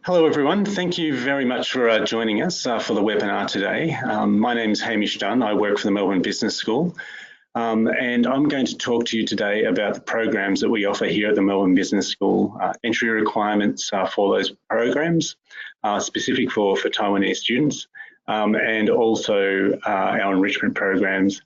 Hello everyone, thank you very much for joining us for the webinar today. My name is Hamish Dunn, I work for the Melbourne Business School and I'm going to talk to you today about the programs that we offer here at the Melbourne Business School, entry requirements for those programs, specific for Taiwanese students, and also our enrichment programs.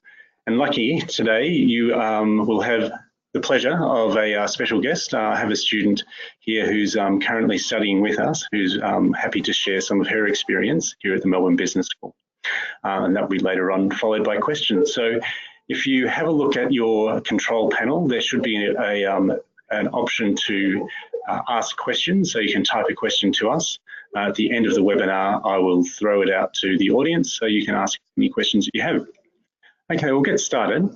And lucky today you will have the pleasure of a special guest. I have a student here who's currently studying with us, who's happy to share some of her experience here at the Melbourne Business School. And that will be later on followed by questions. So if you have a look at your control panel, there should be an option to ask questions. So you can type a question to us. At the end of the webinar, I will throw it out to the audience so you can ask any questions that you have. Okay, we'll get started.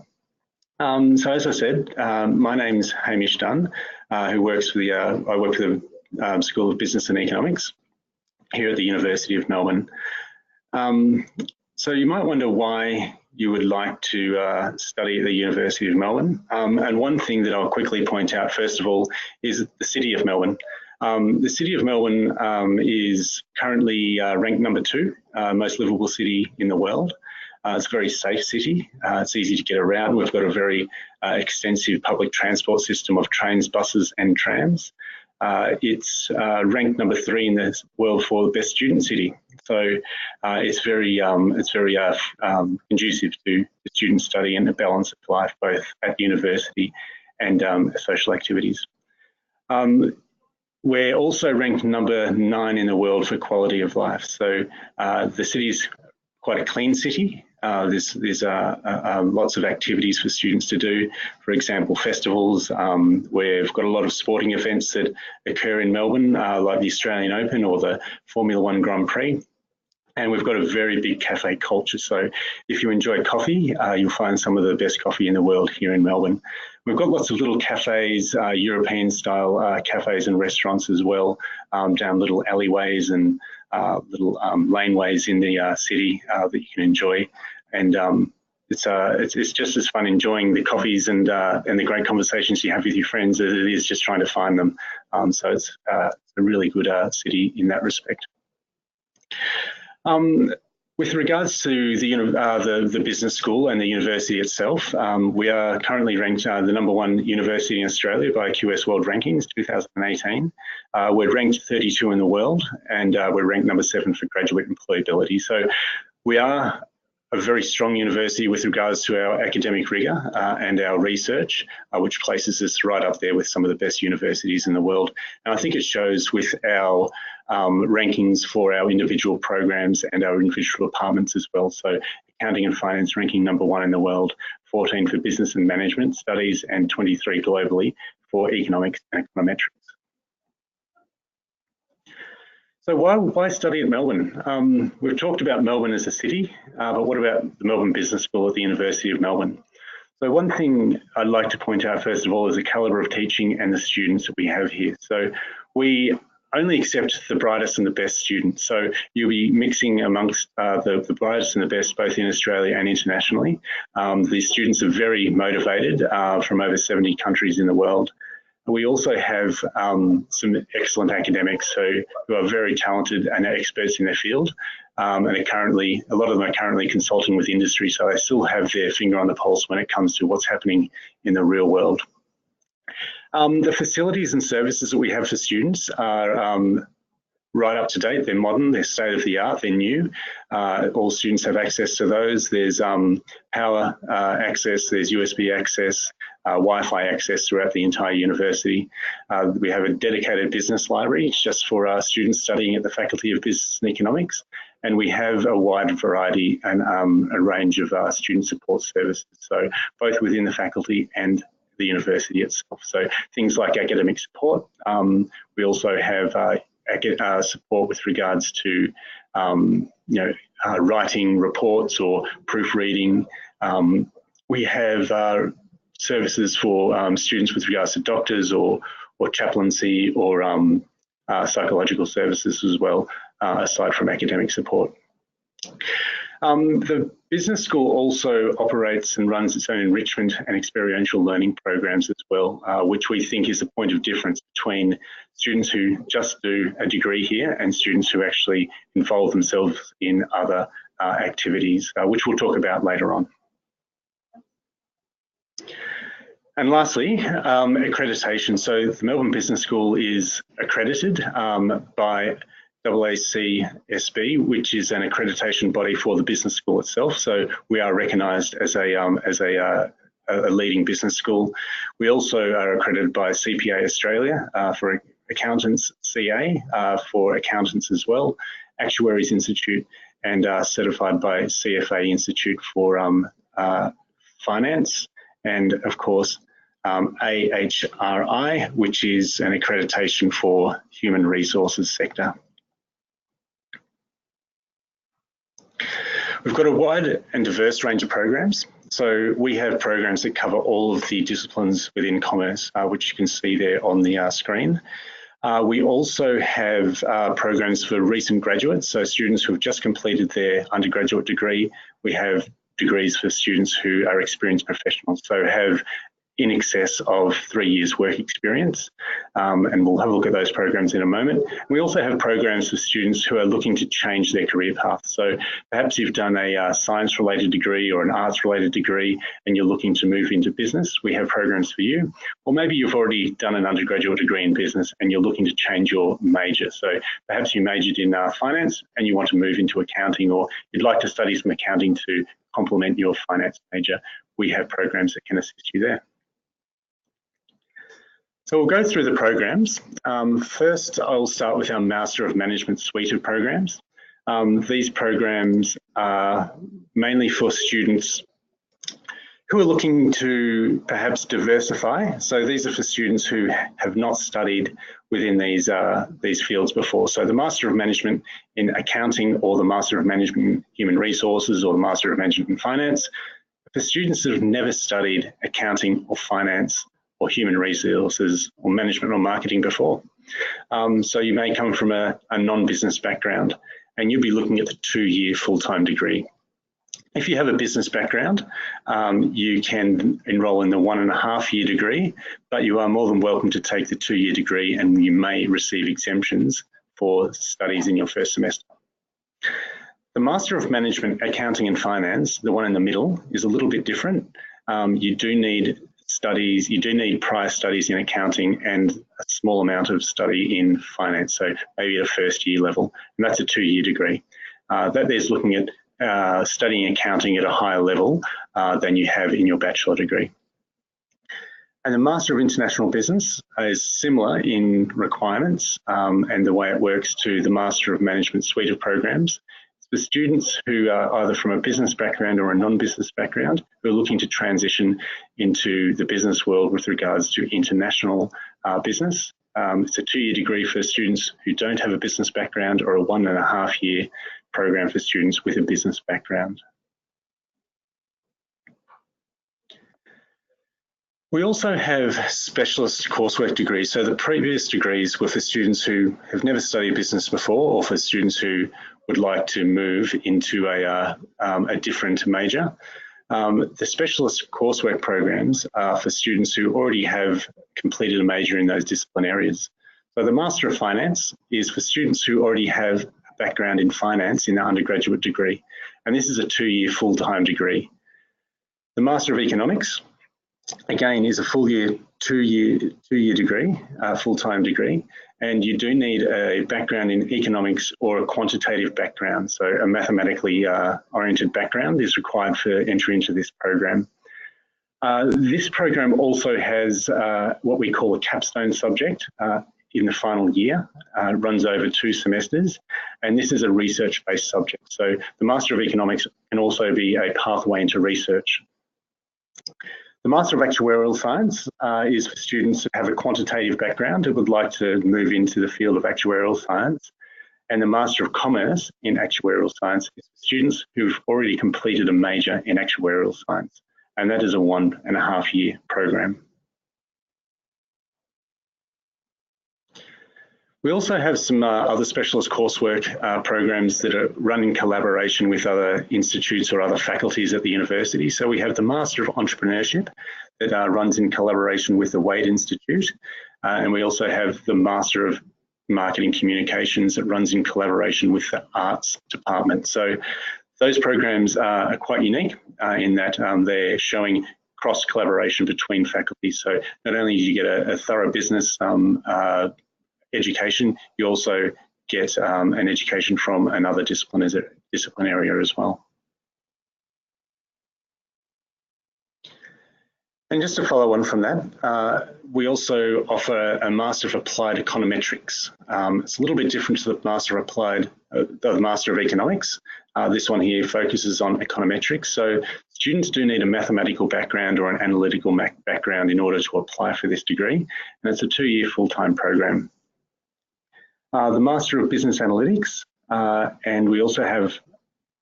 So as I said, my name's Hamish Dunn, who works for I work for the School of Business and Economics here at the University of Melbourne. So you might wonder why you would like to study at the University of Melbourne. And one thing that I'll quickly point out, first of all, is the City of Melbourne. The City of Melbourne is currently ranked number 2, most livable city in the world. It's a very safe city. It's easy to get around. We've got a very extensive public transport system of trains, buses and trams. It's ranked number 3 in the world for the best student city. So it's very conducive to the student study and the balance of life, both at university and social activities. We're also ranked number 9 in the world for quality of life. So the city is quite a clean city. There's lots of activities for students to do. For example, festivals. We've got a lot of sporting events that occur in Melbourne, like the Australian Open or the Formula 1 Grand Prix. And we've got a very big cafe culture. So if you enjoy coffee, you'll find some of the best coffee in the world here in Melbourne. We've got lots of little cafes, European style cafes and restaurants as well, down little alleyways and little laneways in the city that you can enjoy. And it's just as fun enjoying the coffees and the great conversations you have with your friends as it is just trying to find them. So it's a really good city in that respect. With regards to the business school and the university itself, we are currently ranked the number 1 university in Australia by QS World Rankings 2018. We're ranked 32 in the world, and we're ranked number 7 for graduate employability. So we are a very strong university with regards to our academic rigour and our research, which places us right up there with some of the best universities in the world. And I think it shows with our rankings for our individual programs and our individual departments as well. So accounting and finance ranking number 1 in the world, 14 for business and management studies, and 23 globally for economics and econometrics. So why study at Melbourne? We've talked about Melbourne as a city, but what about the Melbourne Business School at the University of Melbourne? So one thing I'd like to point out first of all is the calibre of teaching and the students that we have here. So we only accept the brightest and the best students. So you'll be mixing amongst the brightest and the best both in Australia and internationally. These students are very motivated from over 70 countries in the world. We also have some excellent academics who are very talented and are experts in their field, and a lot of them are currently consulting with industry, so they still have their finger on the pulse when it comes to what's happening in the real world. The facilities and services that we have for students are right up to date. They're modern, they're state of the art, they're new. All students have access to those. There's power access, there's USB access, Wi-Fi access throughout the entire university. We have a dedicated business library just for our students studying at the Faculty of Business and Economics. And we have a wide variety and a range of student support services, so both within the faculty and the university itself. So things like academic support. We also have support with regards to writing reports or proofreading. We have services for students with regards to doctors or chaplaincy or psychological services as well, aside from academic support. The business school also operates and runs its own enrichment and experiential learning programs as well, which we think is a point of difference between students who just do a degree here and students who actually involve themselves in other activities, which we'll talk about later on. And lastly, accreditation. So the Melbourne Business School is accredited by AACSB, which is an accreditation body for the business school itself. So we are recognised as a leading business school. We also are accredited by CPA Australia for accountants, CA for accountants as well, Actuaries Institute, and certified by CFA Institute for finance, and of course AHRI, which is an accreditation for human resources sector. We've got a wide and diverse range of programs. So we have programs that cover all of the disciplines within commerce, which you can see there on the screen. We also have programs for recent graduates, so students who have just completed their undergraduate degree. We have degrees for students who are experienced professionals, so have in excess of 3 years work experience, and we'll have a look at those programs in a moment. We also have programs for students who are looking to change their career path. So perhaps you've done a science-related degree or an arts-related degree and you're looking to move into business. We have programs for you. Or maybe you've already done an undergraduate degree in business and you're looking to change your major. So perhaps you majored in finance and you want to move into accounting, or you'd like to study some accounting to complement your finance major. We have programs that can assist you there. So we'll go through the programs. First, I'll start with our Master of Management suite of programs. These programs are mainly for students who are looking to perhaps diversify. So these are for students who have not studied within these fields before. So the Master of Management in Accounting, or the Master of Management in Human Resources, or the Master of Management in Finance, for students that have never studied accounting or finance or human resources or management or marketing before. So you may come from a non-business background and you'll be looking at the 2-year full-time degree. If you have a business background, you can enrol in the 1.5-year degree, but you are more than welcome to take the 2-year degree, and you may receive exemptions for studies in your first semester. The Master of Management, Accounting and Finance, the one in the middle, is a little bit different. You do need prior studies in accounting and a small amount of study in finance, so maybe at a first-year level, and that's a 2-year degree. That is looking at studying accounting at a higher level than you have in your bachelor degree. And the Master of International Business is similar in requirements and the way it works to the Master of Management suite of programs. For students who are either from a business background or a non-business background who are looking to transition into the business world with regards to international business. It's a 2-year degree for students who don't have a business background, or a 1.5-year program for students with a business background. We also have specialist coursework degrees. So the previous degrees were for students who have never studied business before, or for students who would like to move into a different major. The specialist coursework programs are for students who already have completed a major in those discipline areas. So the Master of Finance is for students who already have a background in finance in their undergraduate degree, and this is a 2-year full-time degree. The Master of Economics, again, is a two-year degree, full-time degree, and you do need a background in economics or a quantitative background. So a mathematically oriented background is required for entry into this program. This program also has what we call a capstone subject in the final year. It runs over 2 semesters, and this is a research-based subject. So the Master of Economics can also be a pathway into research. The Master of Actuarial Science is for students who have a quantitative background who would like to move into the field of actuarial science. And the Master of Commerce in Actuarial Science is for students who've already completed a major in actuarial science. And that is a 1.5-year program. We also have some other specialist coursework programs that are run in collaboration with other institutes or other faculties at the university. So we have the Master of Entrepreneurship that runs in collaboration with the Wade Institute. And we also have the Master of Marketing Communications that runs in collaboration with the Arts Department. So those programs are quite unique in that they're showing cross collaboration between faculties. So not only do you get a thorough business education, you also get an education from another discipline area as well. And just to follow on from that, we also offer a Master of Applied Econometrics. It's a little bit different to the Master of Economics. This one here focuses on econometrics. So students do need a mathematical background or an analytical background in order to apply for this degree. And it's a 2-year full-time program. The Master of Business Analytics, and we also have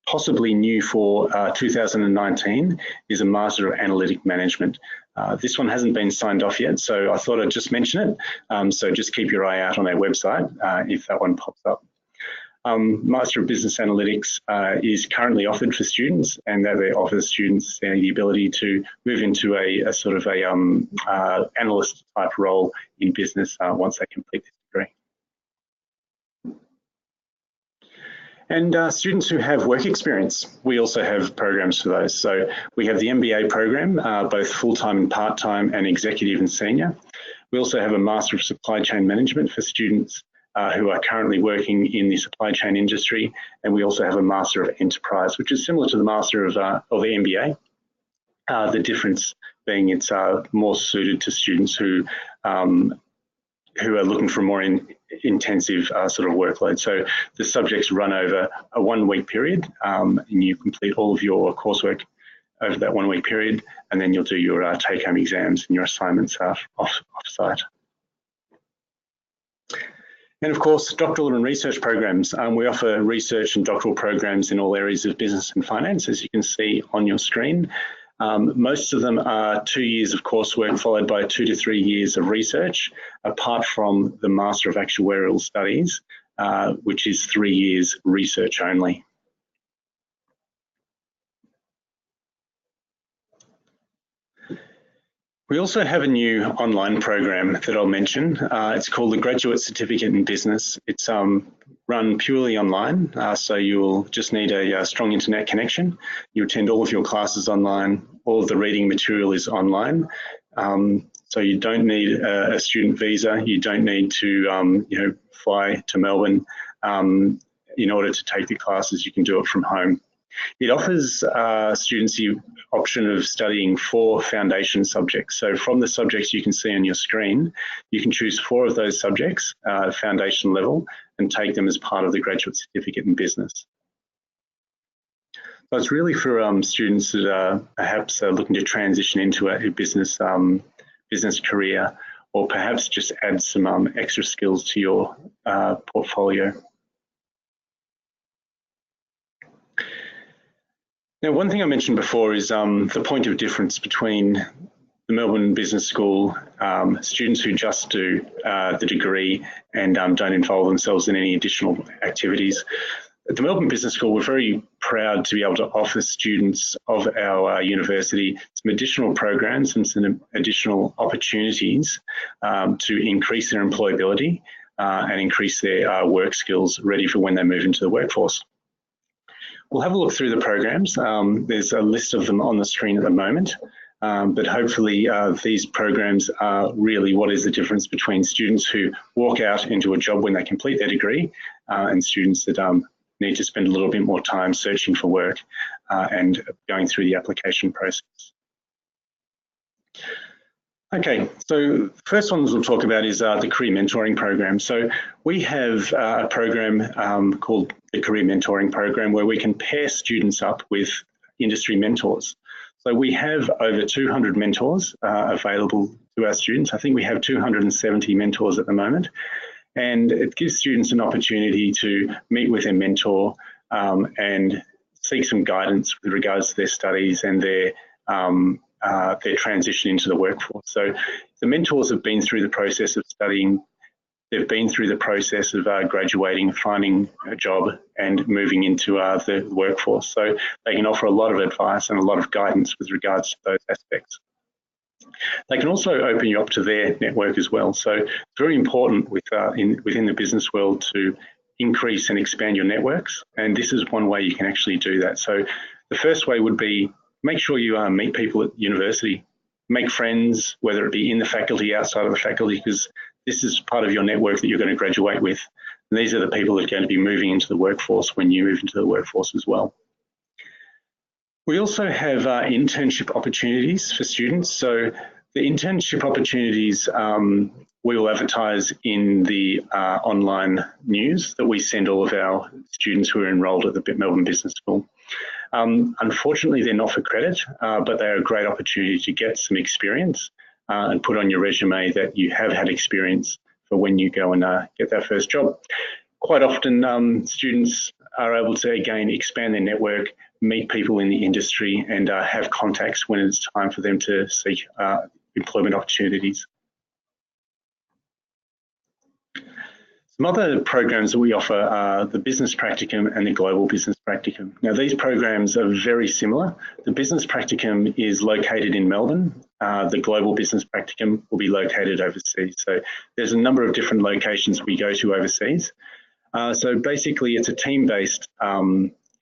possibly new for 2019 is a Master of Analytic Management. This one hasn't been signed off yet, so I thought I'd just mention it. So just keep your eye out on our website if that one pops up. Master of Business Analytics is currently offered for students, and that it offers students the ability to move into a sort of a analyst type role in business once they complete this degree. And students who have work experience, we also have programs for those. So we have the MBA program, both full-time and part-time and executive and senior. We also have a Master of Supply Chain Management for students who are currently working in the supply chain industry. And we also have a Master of Enterprise, which is similar to the Master of the MBA. The difference being it's more suited to students who are looking for more intensive sort of workload. So the subjects run over a 1-week period, and you complete all of your coursework over that 1-week period, and then you'll do your take-home exams and your assignments off-site. And of course, doctoral and research programs. We offer research and doctoral programs in all areas of business and finance, as you can see on your screen. Most of them are 2 years of coursework followed by 2 to 3 years of research, apart from the Master of Actuarial Studies, which is 3 years research only. We also have a new online program that I'll mention. It's called the Graduate Certificate in Business. It's run purely online, so you'll just need a strong internet connection. You attend all of your classes online. All of the reading material is online. So you don't need a student visa. You don't need to fly to Melbourne in order to take the classes. You can do it from home. It offers students the option of studying 4 foundation subjects. So from the subjects you can see on your screen, you can choose 4 of those subjects, foundation level, and take them as part of the Graduate Certificate in Business. So it's really for students that are perhaps looking to transition into a business career, or perhaps just add some extra skills to your portfolio. Now, one thing I mentioned before is the point of difference between the Melbourne Business School students who just do the degree and don't involve themselves in any additional activities. At the Melbourne Business School, we're very proud to be able to offer students of our university some additional programs and some additional opportunities to increase their employability and increase their work skills ready for when they move into the workforce. We'll have a look through the programs. There's a list of them on the screen at the moment, but hopefully these programs are really what is the difference between students who walk out into a job when they complete their degree and students that need to spend a little bit more time searching for work and going through the application process. Okay, so the first one we'll talk about is the Career Mentoring Program. So we have a program called the Career Mentoring Program where we can pair students up with industry mentors. So we have over 200 mentors available to our students. I think we have 270 mentors at the moment. And it gives students an opportunity to meet with their mentor and seek some guidance with regards to their studies and their transition into the workforce. So the mentors have been through the process of studying they've been through the process of graduating, finding a job and moving into the workforce. So they can offer a lot of advice and a lot of guidance with regards to those aspects. They can also open you up to their network as well. So it's very important within the business world to increase and expand your networks. And this is one way you can actually do that. So the first way would be make sure you meet people at university, make friends, whether it be in the faculty, outside of the faculty, because this is part of your network that you're going to graduate with. And these are the people that are going to be moving into the workforce when you move into the workforce as well. We also have internship opportunities for students. So the internship opportunities we will advertise in the online news that we send all of our students who are enrolled at the Melbourne Business School. Unfortunately, they're not for credit, but they're a great opportunity to get some experience and put on your resume that you have had experience for when you go and get that first job. Quite often, students are able to, again, expand their network, meet people in the industry, and have contacts when it's time for them to seek employment opportunities. Some other programs that we offer are the Business Practicum and the Global Business Practicum. Now, these programs are very similar. The Business Practicum is located in Melbourne. The Global Business Practicum will be located overseas. So there's a number of different locations we go to overseas. So basically, it's a team-based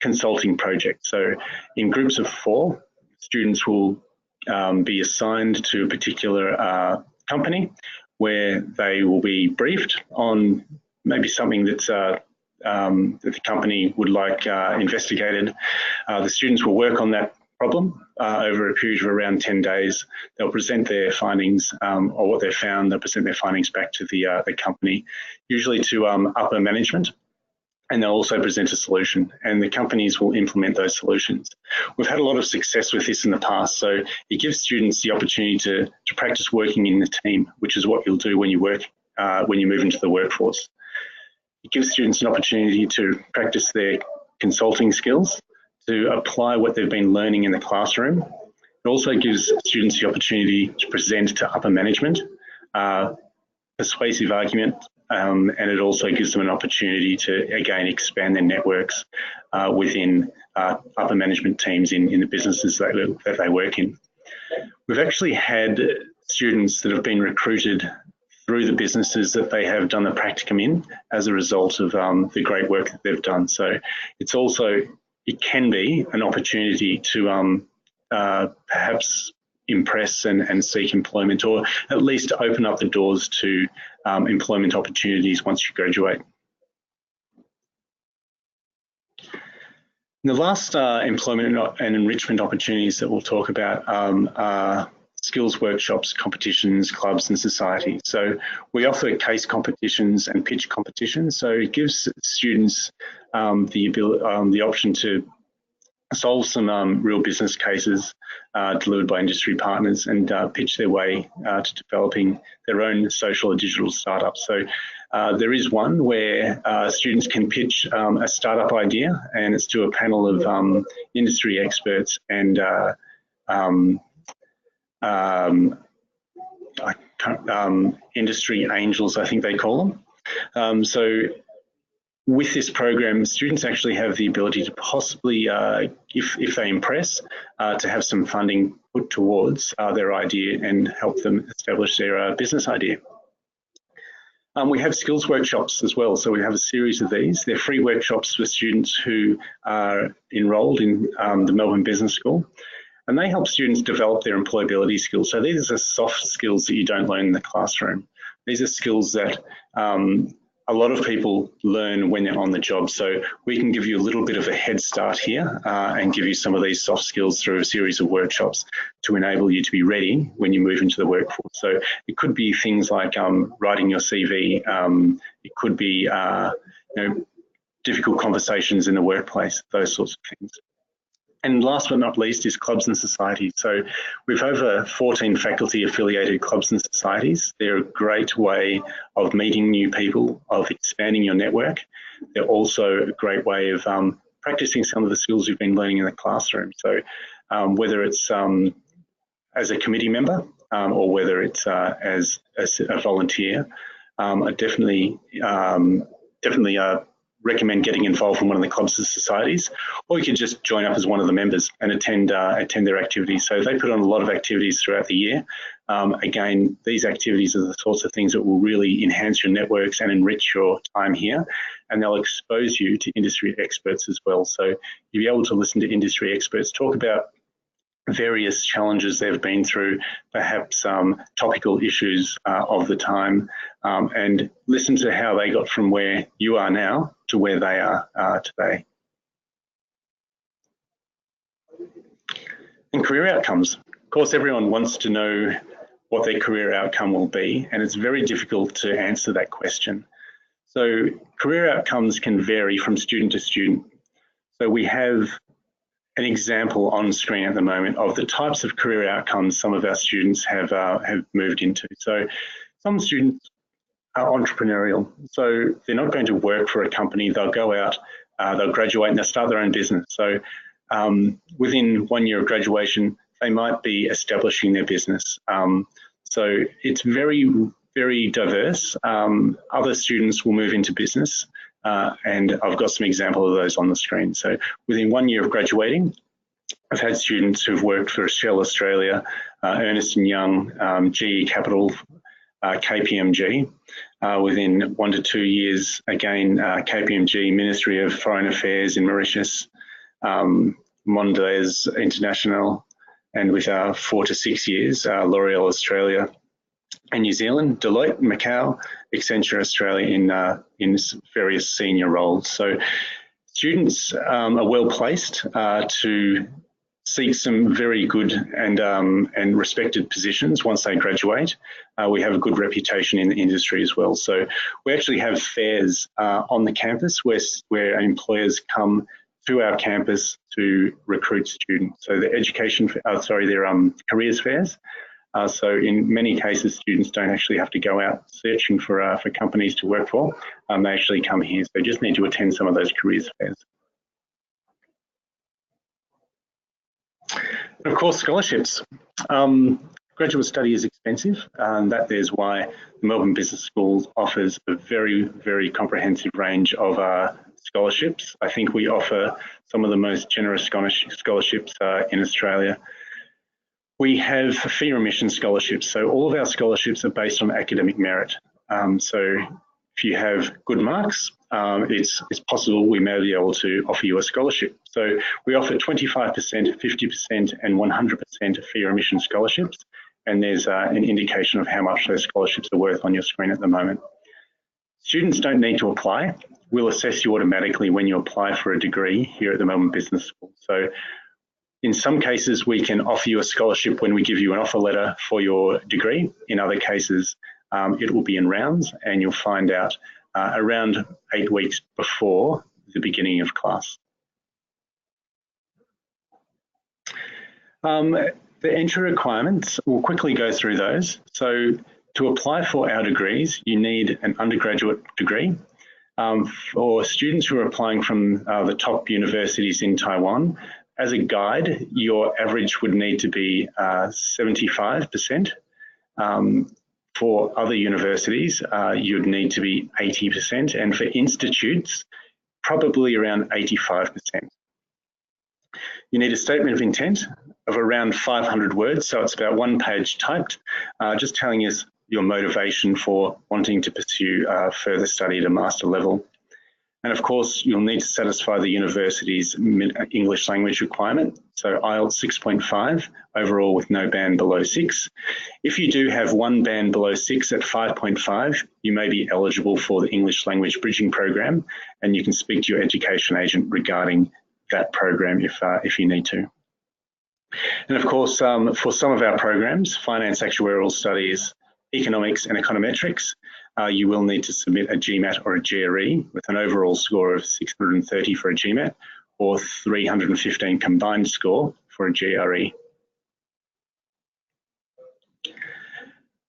consulting project. So in groups of 4, students will be assigned to a particular company where they will be briefed on maybe something that's that the company would like investigated. The students will work on that problem over a period of around 10 days. They'll present their findings or what they've found. They'll present their findings back to the company, usually to upper management. And they'll also present a solution, and the companies will implement those solutions. We've had a lot of success with this in the past, so it gives students the opportunity to practice working in the team, which is what you'll do when you move into the workforce. It gives students an opportunity to practice their consulting skills, to apply what they've been learning in the classroom. It also gives students the opportunity to present to upper management, persuasive argument, and it also gives them an opportunity to, again, expand their networks within upper management teams in the businesses that they work in. We've actually had students that have been recruited through the businesses that they have done the practicum in as a result of the great work that they've done. So it can be an opportunity to perhaps impress and seek employment, or at least open up the doors to employment opportunities once you graduate. The last employment and enrichment opportunities that we'll talk about are skills workshops, competitions, clubs and societies. So we offer case competitions and pitch competitions. So it gives students the option to solve some real business cases delivered by industry partners and pitch their way to developing their own social or digital startups. So there is one where students can pitch a startup idea, and it's to a panel of industry experts and industry angels, I think they call them. So with this program, students actually have the ability to possibly, if they impress, to have some funding put towards their idea and help them establish their business idea. We have skills workshops as well. So we have a series of these. They're free workshops for students who are enrolled in the Melbourne Business School. And they help students develop their employability skills. So these are soft skills that you don't learn in the classroom. These are skills that a lot of people learn when they're on the job. So we can give you a little bit of a head start here and give you some of these soft skills through a series of workshops to enable you to be ready when you move into the workforce. So it could be things like writing your CV. It could be difficult conversations in the workplace, those sorts of things. And last but not least is clubs and societies. So we've over 14 faculty affiliated clubs and societies. They're a great way of meeting new people, of expanding your network. They're also a great way of practicing some of the skills you've been learning in the classroom. So whether it's as a committee member or whether it's as a volunteer, I definitely recommend getting involved in one of the clubs or societies, or you can just join up as one of the members and attend their activities. So they put on a lot of activities throughout the year. Again, these activities are the sorts of things that will really enhance your networks and enrich your time here, and they'll expose you to industry experts as well. So you'll be able to listen to industry experts talk about various challenges they've been through, perhaps topical issues of the time, and listen to how they got from where you are now to where they are today. And career outcomes. Of course, everyone wants to know what their career outcome will be, and it's very difficult to answer that question. So career outcomes can vary from student to student. So we have an example on screen at the moment of the types of career outcomes some of our students have moved into. So some students are entrepreneurial, so they're not going to work for a company. They'll go out, they'll graduate, and they'll start their own business. So within 1 year of graduation, they might be establishing their business. So it's very, very diverse. Other students will move into business. And I've got some examples of those on the screen. So within 1 year of graduating, I've had students who've worked for Shell Australia, Ernst & Young, GE Capital, KPMG. Within 1 to 2 years, again, KPMG, Ministry of Foreign Affairs in Mauritius, Mondelez International, and with 4 to 6 years, L'Oreal Australia and New Zealand, Deloitte, Macau, Accenture Australia in various senior roles. So students are well placed to seek some very good and respected positions once they graduate. We have a good reputation in the industry as well. So we actually have fairs on the campus where employers come to our campus to recruit students. So the their careers fairs. So in many cases, students don't actually have to go out searching for companies to work for. They actually come here. So they just need to attend some of those careers fairs. And of course, scholarships. Graduate study is expensive, and there's why the Melbourne Business School offers a very, very comprehensive range of scholarships. I think we offer some of the most generous scholarships in Australia. We have fee remission scholarships. So all of our scholarships are based on academic merit. So if you have good marks, it's possible we may be able to offer you a scholarship. So we offer 25%, 50% and 100% fee remission scholarships. And there's an indication of how much those scholarships are worth on your screen at the moment. Students don't need to apply. We'll assess you automatically when you apply for a degree here at the Melbourne Business School. So in some cases, we can offer you a scholarship when we give you an offer letter for your degree. In other cases, it will be in rounds, and you'll find out around 8 weeks before the beginning of class. The entry requirements, we'll quickly go through those. So to apply for our degrees, you need an undergraduate degree. For students who are applying from the top universities in Taiwan, as a guide, your average would need to be 75%. For other universities, you'd need to be 80%. And for institutes, probably around 85%. You need a statement of intent of around 500 words. So it's about 1 page typed, just telling us your motivation for wanting to pursue further study at a master level. And of course, you'll need to satisfy the university's English language requirement. So IELTS 6.5 overall with no band below 6. If you do have 1 band below 6 at 5.5, you may be eligible for the English language bridging program, and you can speak to your education agent regarding that program if you need to. And of course, for some of our programs, finance, actuarial studies, economics and econometrics, you will need to submit a GMAT or a GRE with an overall score of 630 for a GMAT or 315 combined score for a GRE.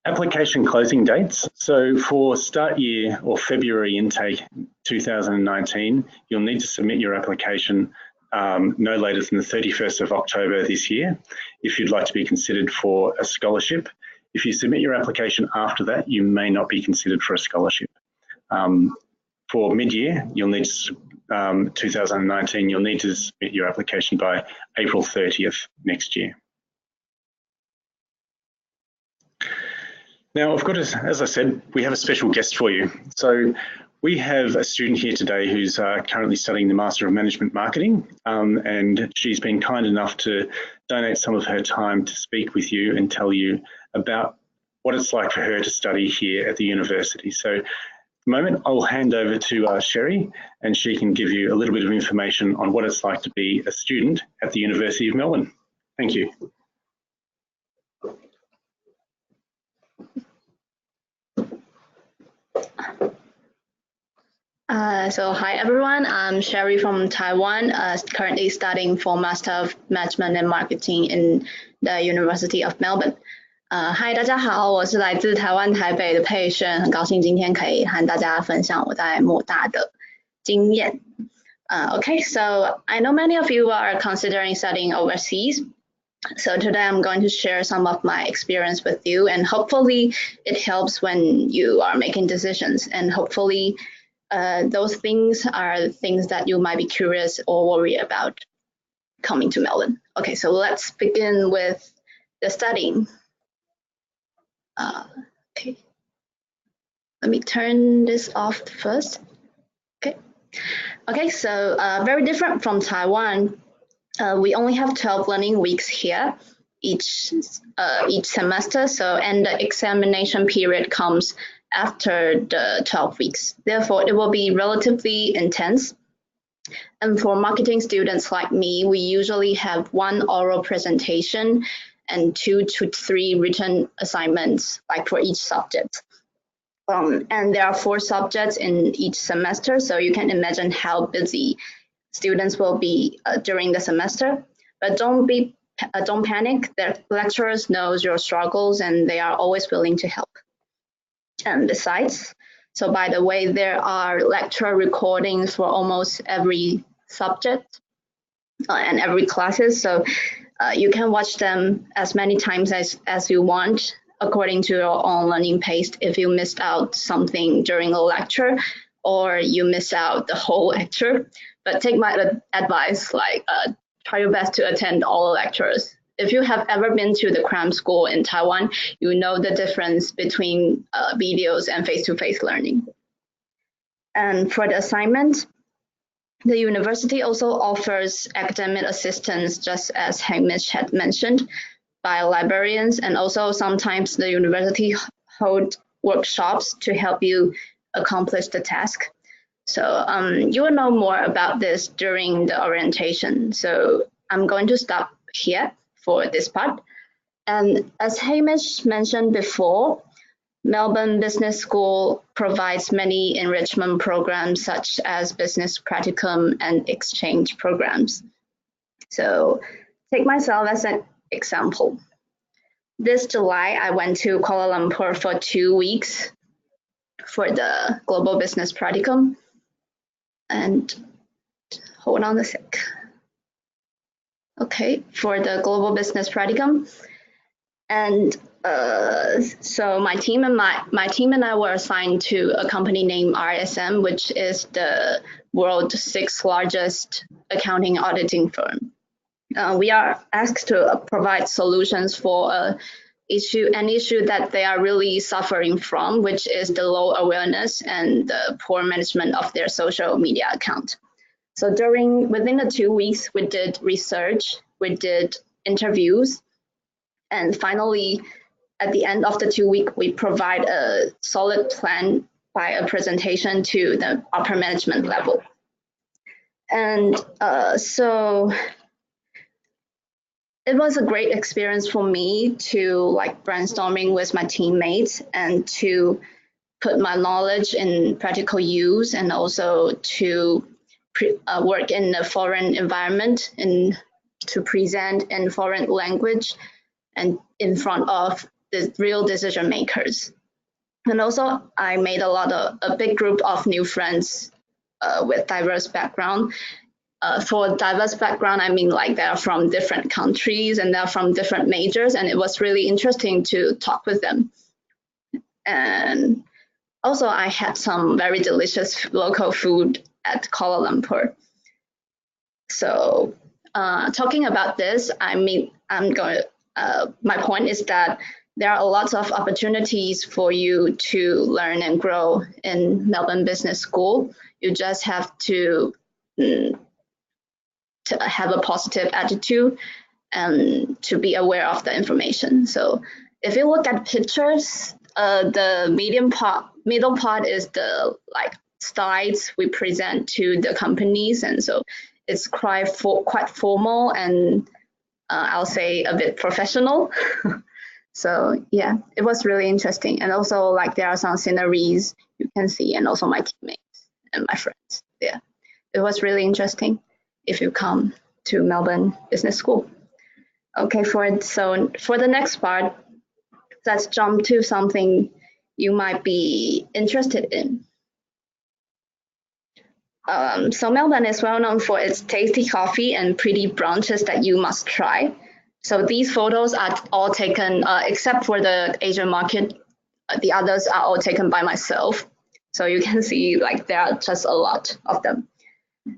Application closing dates. So for start year or February intake 2019, you'll need to submit your application no later than the 31st of October this year if you'd like to be considered for a scholarship. If you submit your application after that, you may not be considered for a scholarship. For mid-year, you'll need to 2019, you'll need to submit your application by April 30th next year. Now, I've got, as I said, we have a special guest for you. So we have a student here today who's currently studying the Master of Management Marketing, and she's been kind enough to donate some of her time to speak with you and tell you about what it's like for her to study here at the university. So at the moment, I'll hand over to Sherry, and she can give you a little bit of information on what it's like to be a student at the University of Melbourne. Thank you. So hi everyone, I'm Sherry from Taiwan, currently studying for Master of Management and Marketing in the University of Melbourne. Hi， 大家好，我是来自台湾台北的佩璇，很高兴今天可以和大家分享我在莫大的经验。Okay, so I know many of you are considering studying overseas. So today I'm going to share some of my experience with you, and hopefully it helps when you are making decisions, and hopefully those things are things that you might be curious or worry about coming to Melbourne. Okay, so let's begin with the studying. Okay, let me turn this off first. Okay, so very different from Taiwan. We only have 12 learning weeks here each semester, and the examination period comes after the 12 weeks. Therefore, it will be relatively intense. And for marketing students like me, we usually have 1 oral presentation and 2 to 3 written assignments, like for each subject. And there are 4 subjects in each semester, so you can imagine how busy students will be during the semester. But don't panic. The lecturers know your struggles, and they are always willing to help. And besides, so by the way, there are lecture recordings for almost every subject and every classes, so you can watch them as many times as you want according to your own learning pace if you missed out something during a lecture or you miss out the whole lecture. But take my advice, like try your best to attend all lectures. If you have ever been to the cram school in Taiwan, you know the difference between videos and face-to-face learning. And for the assignment, the university also offers academic assistance, just as Hamish had mentioned, by librarians, and also sometimes the university hold workshops to help you accomplish the task. So you will know more about this during the orientation. So I'm going to stop here for this part. And as Hamish mentioned before, Melbourne Business School provides many enrichment programs such as business practicum and exchange programs. So take myself as an example. This July, I went to Kuala Lumpur for 2 weeks for the Global Business Practicum. And hold on a sec. Okay, for the Global Business Practicum. And so my team and I were assigned to a company named RSM, which is the world's 6th largest accounting auditing firm. We are asked to provide solutions for an issue that they are really suffering from, which is the low awareness and the poor management of their social media account. So within the 2 weeks, we did research, we did interviews, and finally, at the end of the 2 weeks, we provide a solid plan by a presentation to the upper management level. And so it was a great experience for me to brainstorming with my teammates and to put my knowledge in practical use, and also to work in a foreign environment and to present in foreign language and in front of the real decision makers. And also I made a big group of new friends with diverse background. for diverse background, I mean like they're from different countries and they're from different majors, and it was really interesting to talk with them. And also I had some very delicious local food at Kuala Lumpur. So talking about this, I mean, my point is that there are lots of opportunities for you to learn and grow in Melbourne Business School. You just have to have a positive attitude and to be aware of the information. So if you look at pictures, the middle part is the slides we present to the companies, and so it's quite formal and I'll say a bit professional. So yeah, it was really interesting, and also there are some sceneries you can see, and also my teammates and my friends. Yeah, it was really interesting if you come to Melbourne Business School. Okay, so for the next part, let's jump to something you might be interested in. So Melbourne is well known for its tasty coffee and pretty brunches that you must try. So these photos are all taken, except for the Asian market, the others are all taken by myself. So you can see there are just a lot of them.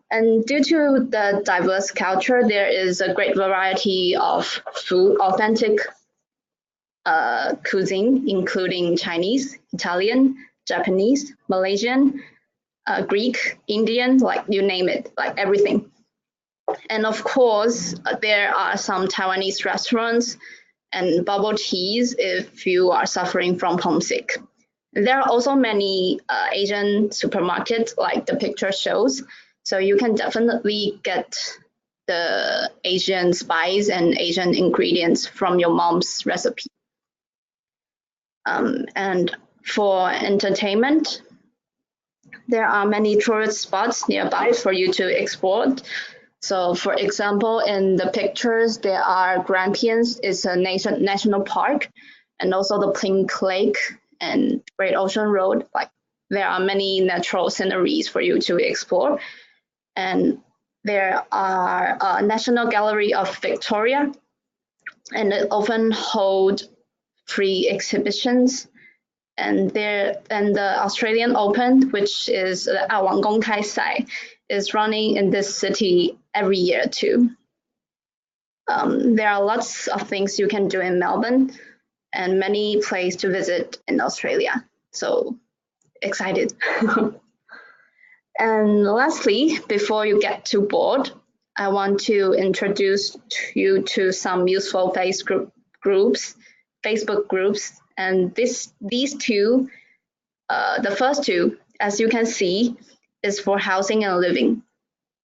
And due to the diverse culture, there is a great variety of food, authentic cuisine, including Chinese, Italian, Japanese, Malaysian, Greek, Indian, you name it, everything. And of course, there are some Taiwanese restaurants and bubble teas if you are suffering from homesick. There are also many Asian supermarkets like the picture shows, so you can definitely get the Asian spice and Asian ingredients from your mom's recipe. And for entertainment, there are many tourist spots nearby for you to explore. So for example, in the pictures, there are Grampians, it's a national park, and also the Pink Lake and Great Ocean Road. There are many natural sceneries for you to explore. And there are a National Gallery of Victoria, and it often hold free exhibitions. And the Australian Open, which is the 澳网公开赛, is running in this city every year too. There are lots of things you can do in Melbourne and many places to visit in Australia. So excited. And lastly, before you get too bored, I want to introduce you to some useful Facebook groups. And these two, the first two, as you can see, is for housing and living.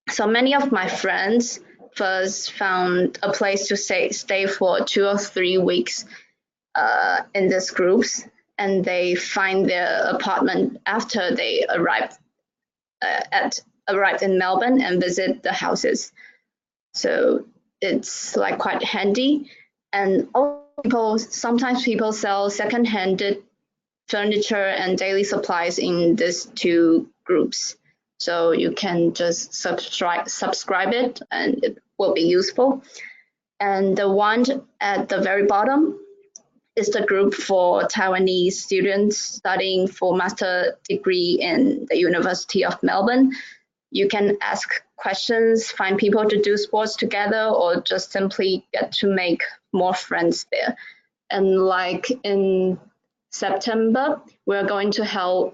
So many of my friends first found a place to stay for 2 or 3 weeks in these groups, and they find their apartment after they arrived in Melbourne and visit the houses. So it's quite handy. And also sometimes people sell second-hand furniture and daily supplies in these two groups. So you can just subscribe it and it will be useful. And the one at the very bottom is the group for Taiwanese students studying for master degree in the University of Melbourne. You can ask questions, find people to do sports together, or just simply get to make more friends there. And in September, we're going to have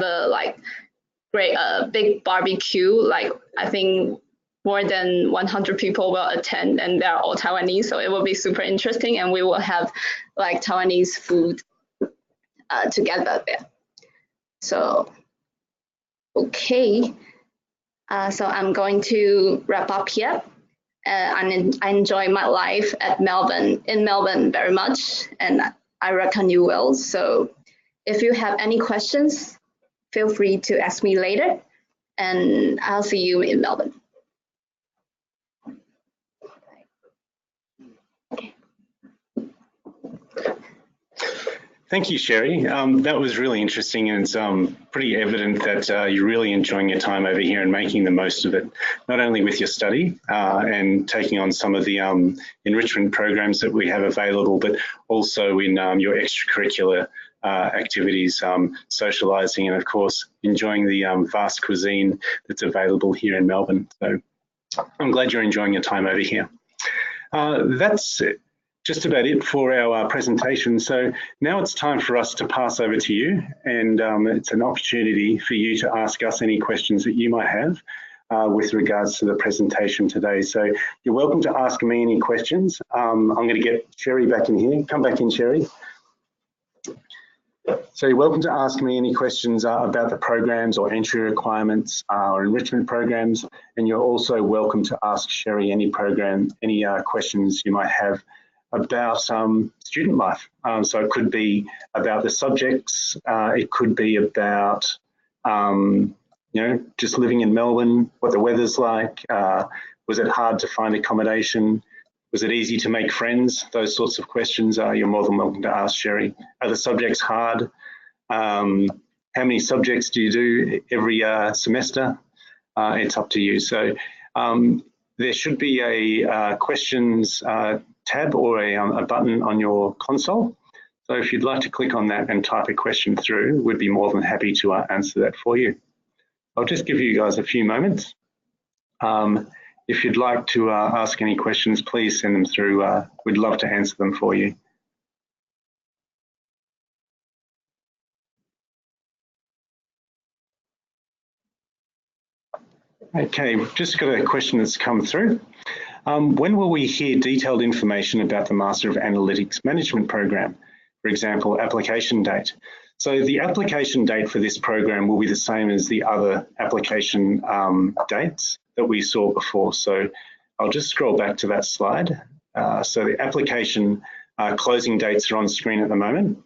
a big barbecue. I think more than 100 people will attend, and they're all Taiwanese, so it will be super interesting, and we will have Taiwanese food together there. So okay, so I'm going to wrap up here. And I enjoy my life in Melbourne very much, and I reckon you will. So if you have any questions, feel free to ask me later, and I'll see you in Melbourne. Thank you, Sherry. That was really interesting, and it's pretty evident that you're really enjoying your time over here and making the most of it, not only with your study and taking on some of the enrichment programs that we have available, but also in your extracurricular activities, socialising, and of course enjoying the vast cuisine that's available here in Melbourne. So I'm glad you're enjoying your time over here. That's just about it for our presentation. So now it's time for us to pass over to you, and it's an opportunity for you to ask us any questions that you might have with regards to the presentation today. So you're welcome to ask me any questions. I'm going to get Sherry back in here. Come back in, Sherry. So you're welcome to ask me any questions about the programs or entry requirements or enrichment programs, and you're also welcome to ask Sherry any questions you might have about student life. So it could be about the subjects, it could be about just living in Melbourne, what the weather's like, was it hard to find accommodation, was it easy to make friends? Those sorts of questions you're more than welcome to ask Sherry. Are the subjects hard? How many subjects do you do every semester? It's up to you. So there should be a questions tab or a button on your console. So if you'd like to click on that and type a question through, we'd be more than happy to answer that for you. I'll just give you guys a few moments. If you'd like to ask any questions, please send them through. We'd love to answer them for you. Okay, we've just got a question that's come through. When will we hear detailed information about the Master of Analytics Management program? For example, application date. So the application date for this program will be the same as the other application dates that we saw before. So I'll just scroll back to that slide. So the application closing dates are on screen at the moment,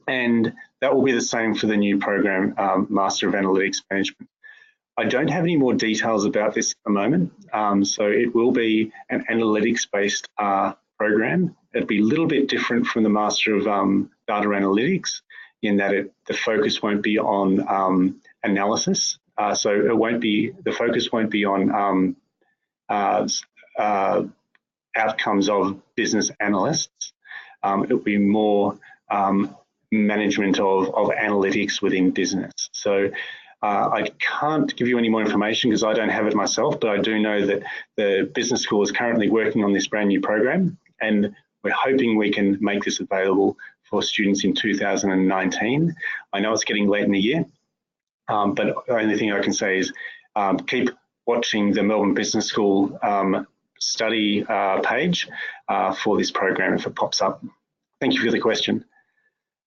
and that will be the same for the new program, Master of Analytics Management. I don't have any more details about this at the moment, so it will be an analytics-based program. It'll be a little bit different from the Master of Data Analytics in that the focus won't be on analysis. So the focus won't be on outcomes of business analysts. It'll be more management of analytics within business. So I can't give you any more information because I don't have it myself, but I do know that the business school is currently working on this brand new program, and we're hoping we can make this available for students in 2019. I know it's getting late in the year, but the only thing I can say is keep watching the Melbourne Business School study page for this program if it pops up. Thank you for the question.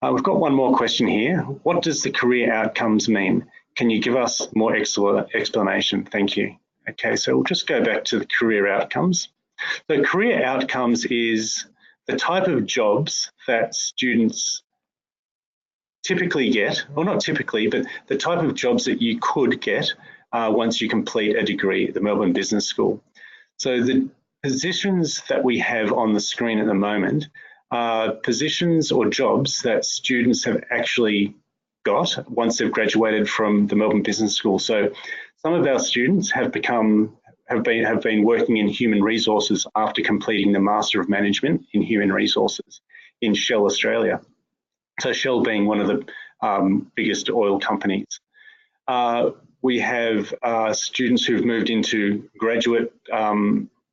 We've got one more question here. What does the career outcomes mean? Can you give us more explanation? Thank you. Okay, so we'll just go back to the career outcomes. The career outcomes is the type of jobs that students typically get, or not typically, but the type of jobs that you could get once you complete a degree at the Melbourne Business School. So the positions that we have on the screen at the moment are positions or jobs that students have actually got once they've graduated from the Melbourne Business School. So some of our students have been working in human resources after completing the Master of Management in Human Resources in Shell Australia. So Shell being one of the biggest oil companies. We have students who've moved into graduate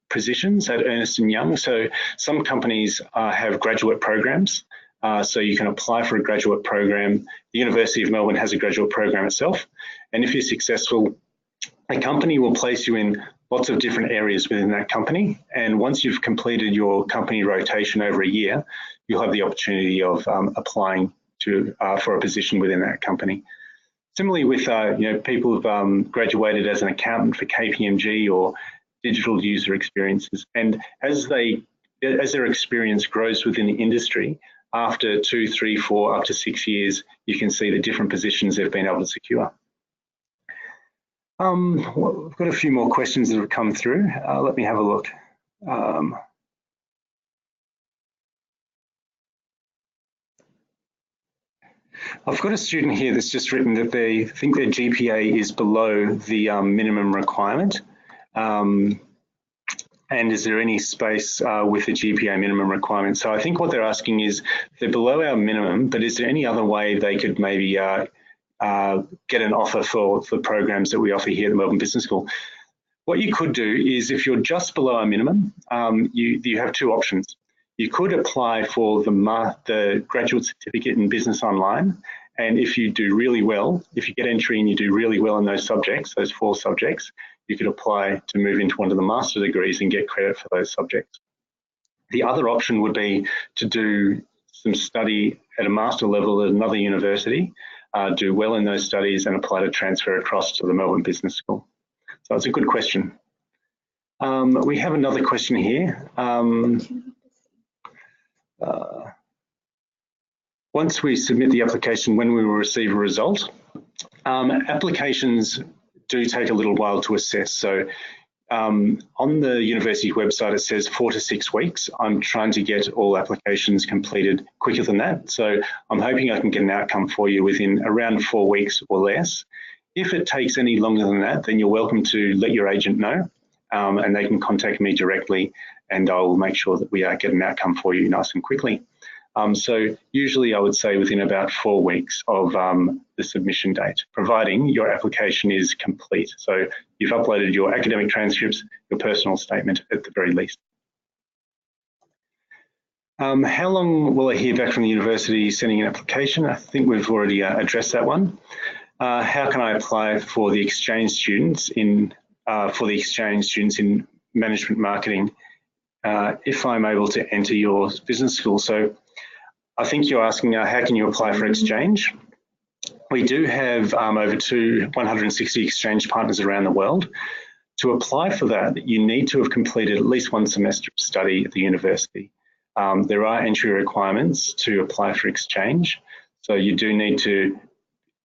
positions at Ernst & Young. So some companies have graduate programs. So you can apply for a graduate program. The University of Melbourne has a graduate program itself. And if you're successful, a company will place you in lots of different areas within that company. And once you've completed your company rotation over a year, you'll have the opportunity of applying for a position within that company. Similarly with people who've graduated as an accountant for KPMG or digital user experiences. And as their experience grows within the industry, after 2, 3, 4, up to 6 years, you can see the different positions they've been able to secure. We've got a few more questions that have come through. Let me have a look. I've got a student here that's just written that they think their GPA is below the minimum requirement. And is there any space with the GPA minimum requirement? So I think what they're asking is they're below our minimum, but is there any other way they could maybe get an offer for the programs that we offer here at the Melbourne Business School? What you could do is, if you're just below our minimum, you have two options. You could apply for the graduate certificate in business online, and if you do really well, if you get entry and you do really well in those subjects, those 4 subjects, you could apply to move into one of the master degrees and get credit for those subjects. The other option would be to do some study at a master level at another university, do well in those studies and apply to transfer across to the Melbourne Business School. So it's a good question. We have another question here. Once we submit the application, when we will receive a result? Applications do take a little while to assess. So on the university website, it says 4 to 6 weeks. I'm trying to get all applications completed quicker than that. So I'm hoping I can get an outcome for you within around 4 weeks or less. If it takes any longer than that, then you're welcome to let your agent know, and they can contact me directly, and I'll make sure that we get an outcome for you nice and quickly. So usually I would say within about 4 weeks of the submission date, providing your application is complete. So you've uploaded your academic transcripts, your personal statement at the very least. How long will I hear back from the university sending an application? I think we've already addressed that one. How can I apply for the exchange students in management marketing if I'm able to enter your business school? So I think you're asking how can you apply for exchange? We do have over 160 exchange partners around the world. To apply for that, you need to have completed at least 1 semester of study at the university. There are entry requirements to apply for exchange. So you do need to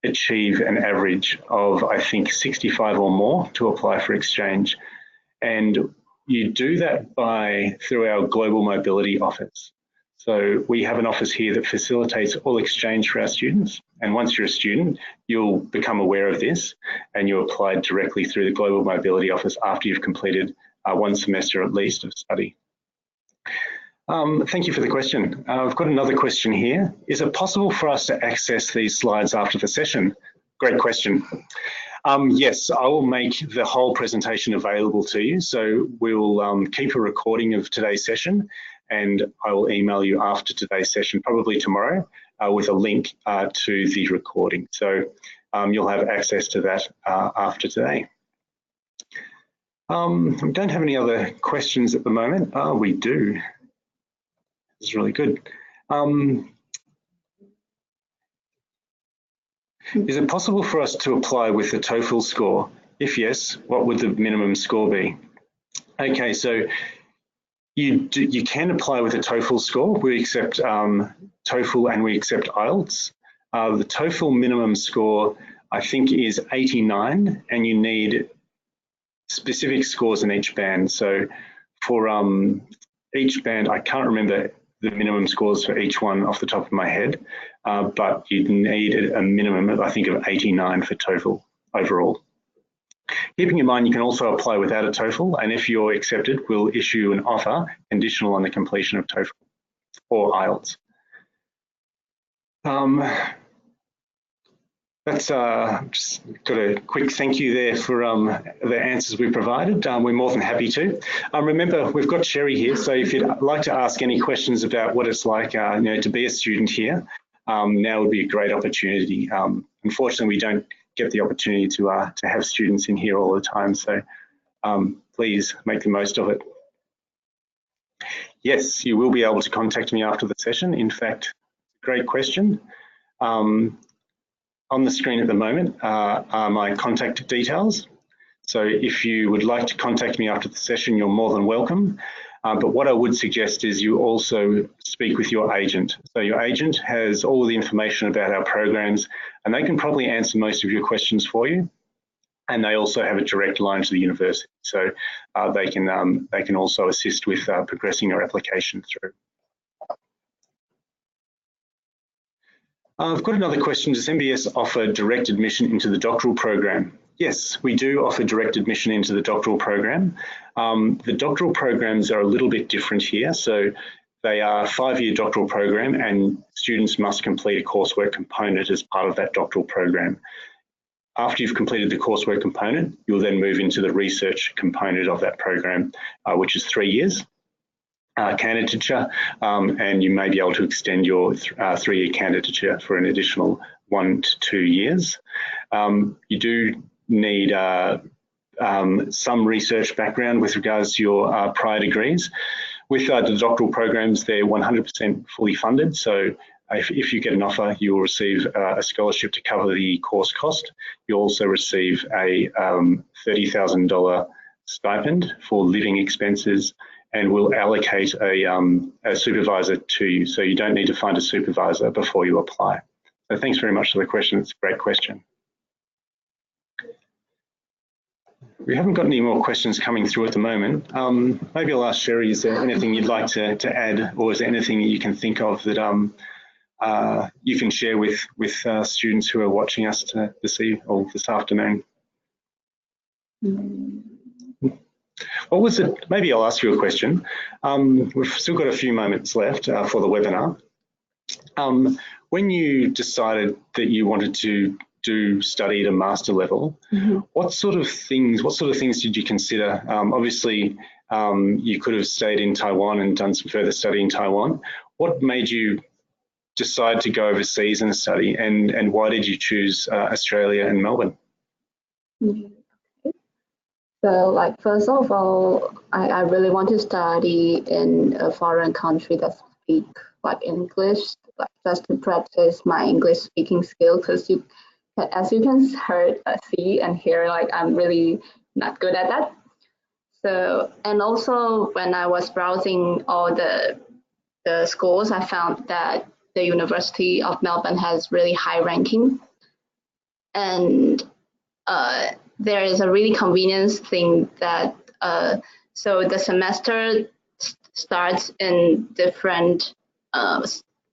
achieve an average of, I think, 65 or more to apply for exchange. And you do that through our global mobility office. So we have an office here that facilitates all exchange for our students. And once you're a student, you'll become aware of this and you apply directly through the global mobility office after you've completed 1 semester at least of study. Thank you for the question. I've got another question here. Is it possible for us to access these slides after the session? Great question. Yes, I will make the whole presentation available to you. So we'll keep a recording of today's session, and I will email you after today's session, probably tomorrow, with a link to the recording. So you'll have access to that after today. I don't have any other questions at the moment. We do. This is really good. Is it possible for us to apply with the TOEFL score? If yes, what would the minimum score be? Okay, so you can apply with a TOEFL score. We accept TOEFL and we accept IELTS. The TOEFL minimum score, I think, is 89, and you need specific scores in each band. So for each band, I can't remember the minimum scores for each one off the top of my head, but you'd need a minimum of, I think, of 89 for TOEFL overall. Keeping in mind, you can also apply without a TOEFL, and if you're accepted, we'll issue an offer conditional on the completion of TOEFL or IELTS. That's just got a quick thank you there for the answers we provided. We're more than happy to. Remember, we've got Sherry here, so if you'd like to ask any questions about what it's like to be a student here, now would be a great opportunity. Unfortunately, we don't get the opportunity to have students in here all the time, so please make the most of it. Yes, you will be able to contact me after the session. In fact, great question. On the screen at the moment are my contact details. So if you would like to contact me after the session, you're more than welcome. But what I would suggest is you also speak with your agent. So your agent has all of the information about our programs, and they can probably answer most of your questions for you. And they also have a direct line to the university. So they can also assist with progressing your application through. I've got another question. Does MBS offer direct admission into the doctoral program? Yes, we do offer direct admission into the doctoral program. The doctoral programs are a little bit different here. So they are a 5-year doctoral program and students must complete a coursework component as part of that doctoral program. After you've completed the coursework component, you'll then move into the research component of that program, which is 3 years. Candidature, and you may be able to extend your 3-year candidature for an additional 1 to 2 years. You do need some research background with regards to your prior degrees. With the doctoral programs, they're 100% fully funded, so if you get an offer, you will receive a scholarship to cover the course cost. You'll also receive a $30,000 stipend for living expenses, and we'll allocate a supervisor to you. So you don't need to find a supervisor before you apply. So thanks very much for the question. It's a great question. We haven't got any more questions coming through at the moment. Maybe I'll ask Sherry, is there anything you'd like to add, or is there anything that you can think of that you can share with students who are watching us this afternoon? What was it? Maybe I'll ask you a question. We've still got a few moments left for the webinar. When you decided that you wanted to study at a master level, what sort of things did you consider? Obviously, you could have stayed in Taiwan and done some further study in Taiwan. What made you decide to go overseas and study, and why did you choose Australia and Melbourne? So, like, first of all, I really want to study in a foreign country that speak like English, like just to practice my English speaking skill, because as you can see and hear, like I'm really not good at that. So, and also when I was browsing all the schools, I found that the University of Melbourne has really high ranking, and there is a really convenient thing that so the semester starts in different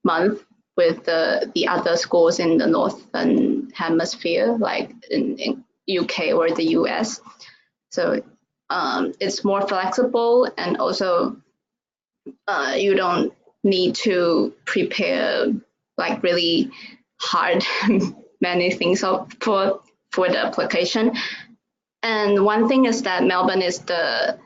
month with the other schools in the Northern Hemisphere, like in UK or the US. So it's more flexible, and also you don't need to prepare like really hard many things for the application. And one thing is that Melbourne is the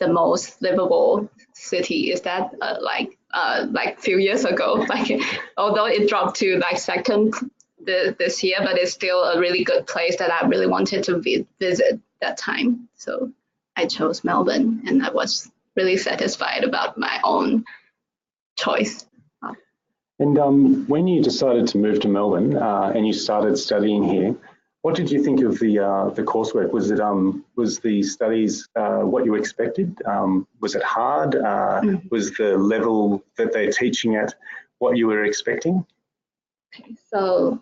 most livable city. Is that like few years ago, like although it dropped to like second this year, but it's still a really good place that I really wanted to visit that time. So I chose Melbourne, and I was really satisfied about my own choice. And when you decided to move to Melbourne and you started studying here, what did you think of the coursework? Was the studies what you expected? Was it hard? Was the level that they're teaching at what you were expecting? Okay, so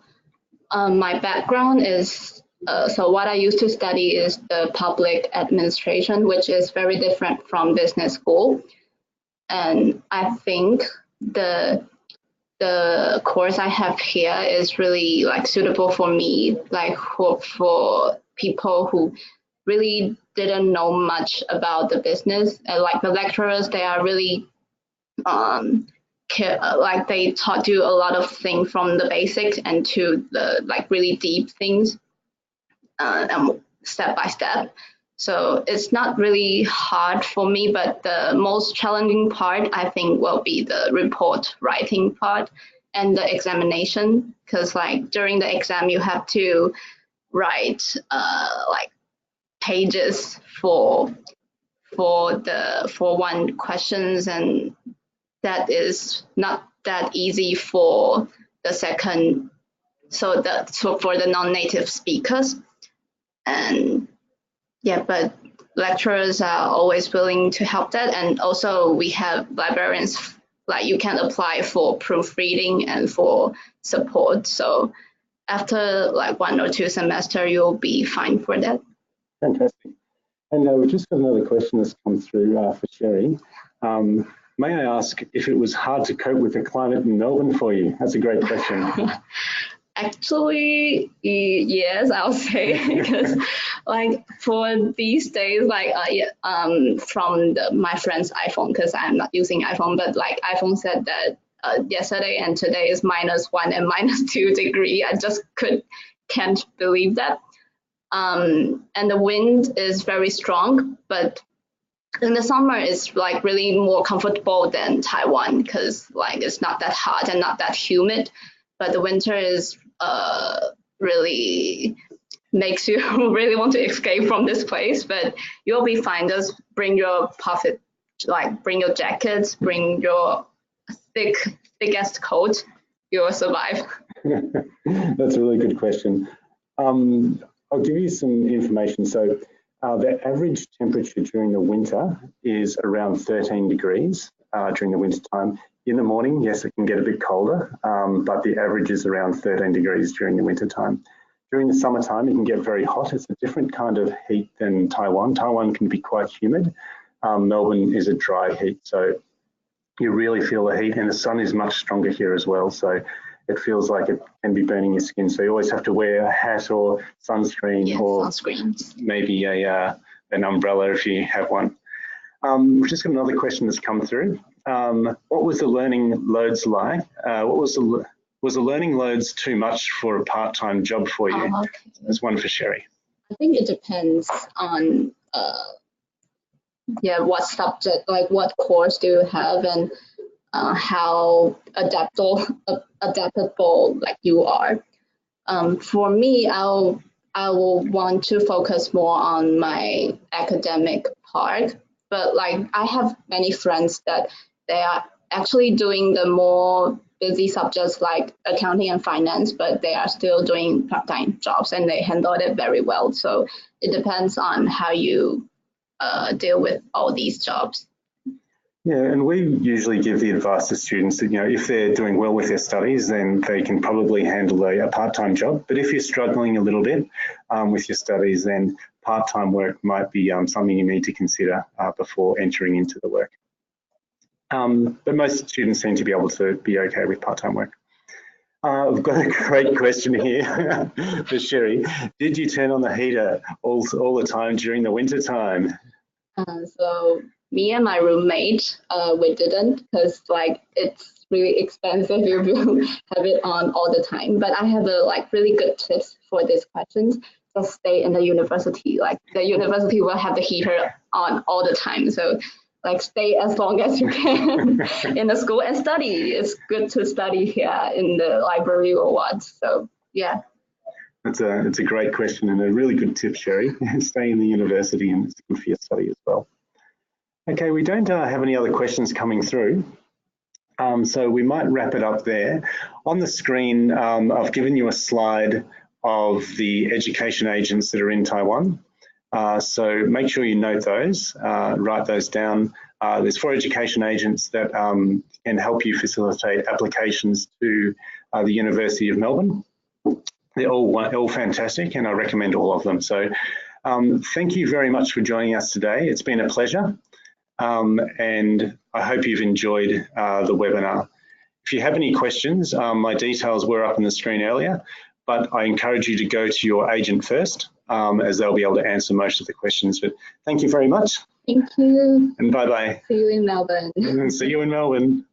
my background is so what I used to study is the public administration, which is very different from business school. And I think the course I have here is really like suitable for me, like for people who really didn't know much about the business. And like the lecturers, they are really like they taught you a lot of things from the basics and to the like really deep things, and step by step. So it's not really hard for me, but the most challenging part, I think, will be the report writing part and the examination, because like during the exam, you have to write like pages for one questions, and that is not that easy for the second. So for the non-native speakers. And yeah, but lecturers are always willing to help that. And also we have librarians, like you can apply for proofreading and for support. So after like 1 or 2 semesters, you'll be fine for that. Fantastic. And we've just got another question that's come through for Sherry. May I ask if it was hard to cope with the climate in Melbourne for you? That's a great question. Actually, yes, I'll say, because like for these days, like from my friend's iPhone, because I'm not using iPhone, but like iPhone said that yesterday and today is -1 and -2 degree. I just can't believe that. And the wind is very strong, but in the summer it's like really more comfortable than Taiwan because like it's not that hot and not that humid. But the winter is really makes you really want to escape from this place. But you'll be fine. Just bring your puffy, like bring your jackets, bring your thickest coat. You'll survive. That's a really good question. I'll give you some information. So the average temperature during the winter is around 13 degrees during the winter time. In the morning, yes, it can get a bit colder, but the average is around 13 degrees during the winter time. During the summertime, it can get very hot. It's a different kind of heat than Taiwan. Taiwan can be quite humid. Melbourne is a dry heat, so you really feel the heat, and the sun is much stronger here as well. So it feels like it can be burning your skin. So you always have to wear a hat or sunscreen, or maybe an umbrella if you have one. We've just got another question that's come through. What was the learning loads like? Was the learning loads too much for a part-time job for you? Okay. There's one for Sherry. I think it depends on what subject, like what course do you have, and how adaptable like you are. For me, I will want to focus more on my academic part, but like I have many friends that they are actually doing the more busy subjects like accounting and finance, but they are still doing part-time jobs and they handle it very well. So it depends on how you deal with all these jobs. Yeah, and we usually give the advice to students that, if they're doing well with their studies, then they can probably handle a part-time job. But if you're struggling a little bit with your studies, then part-time work might be something you need to consider before entering into the work. But most students seem to be able to be okay with part-time work. I've got a great question here for Sherry. Did you turn on the heater all the time during the winter time? So me and my roommate, we didn't, because like it's really expensive if you have it on all the time. But I have a really good tips for these questions. Just stay in the university. Like the university will have the heater on all the time. So like stay as long as you can in the school and study. It's good to study here in the library or what. So yeah. It's a great question and a really good tip, Sherry. Stay in the university, and it's good for your study as well. Okay, we don't have any other questions coming through, so we might wrap it up there. On the screen, I've given you a slide of the education agents that are in Taiwan. So make sure you note those, write those down. There's 4 education agents that can help you facilitate applications to the University of Melbourne. They're all fantastic, and I recommend all of them. So thank you very much for joining us today. It's been a pleasure. And I hope you've enjoyed the webinar. If you have any questions, my details were up on the screen earlier, but I encourage you to go to your agent first, as they'll be able to answer most of the questions. But thank you very much. Thank you. And bye-bye. See you in Melbourne. See you in Melbourne.